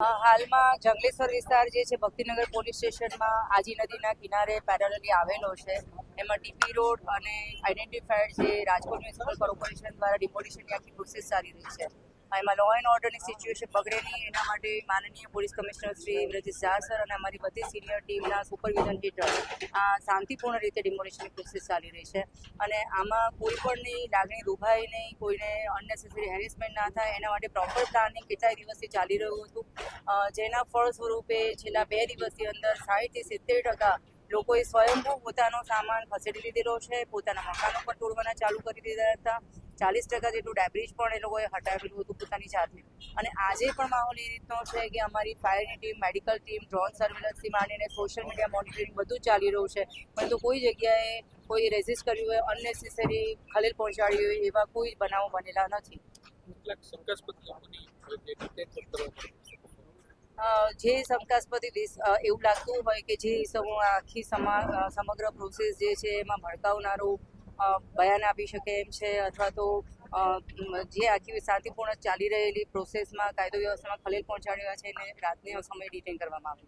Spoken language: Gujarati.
હાલમાં જંગલેશ્વર વિસ્તાર જે છે ભક્તિનગર પોલીસ સ્ટેશનમાં આજી નદીના કિનારે પેરેલલી આવેલો છે. એમાં ડીપી રોડ અને આઈડેન્ટિફાઈડ જે રાજકોટ મ્યુનિસિપલ કોર્પોરેશન દ્વારા ડિમોલિશનની આખી પ્રોસેસ ચાલી રહી છે. એમાં લો એન્ડ ઓર્ડરની સિચ્યુએશન બગડે નહીં એના માટે માનનીય police commissioner Shri Brajesh Jha sir અને અમારી બધી સિનિયર ટીમના સુપરવિઝન હેઠળ આ શાંતિપૂર્ણ રીતે ડિમોલિશનની પ્રોસેસ ચાલી રહી છે. અને આમાં કોઈ પણની લાગણી દુભાય નહીં, કોઈને અનનેસેસરી હેરેસમેન્ટ ના થાય એના માટે પ્રોપર પ્લાનિંગ કેટલાય દિવસથી ચાલી રહ્યું હતું. જેના ફળ સ્વરૂપે છેલ્લા 2 દિવસની અંદર 60 થી 70% લોકોએ સ્વયંભૂ પોતાનો સામાન ખસેડી લીધેલો છે. પોતાના મકાનો પણ તોડવાના ચાલુ કરી દીધા હતા. 40% જેટલું ડેબ્રિજ પણ એ લોકોએ હટાવેલું હતું પોતાની જાતે. અને આજે પણ માહોલ એ રીતનો છે કે અમારી ફાયરની ટીમ, મેડિકલ ટીમ, ડ્રોન સર્વેલન્સથી માંડીને સોશિયલ મીડિયા મોનિટરિંગ બધું જ ચાલી રહ્યું છે. પરંતુ કોઈ જગ્યાએ કોઈ રેઝિસ્ટ કર્યું હોય, અનનેસેસરી ખલેલ પહોંચાડી હોય એવા કોઈ બનાવો બનેલા નથી. જે શંકાસ્પદ એવું લાગતું હોય કે જે આખી સમગ્ર પ્રોસેસ જે છે એમાં ભડકાવનારું બયાન આપી શકે એમ છે અથવા તો જે આખી શાંતિપૂર્ણ ચાલી રહેલી પ્રોસેસમાં કાયદો વ્યવસ્થામાં ખલેલ પહોંચાડ્યા છે એને રાતના સમયે ડિટેન કરવામાં આવેલા.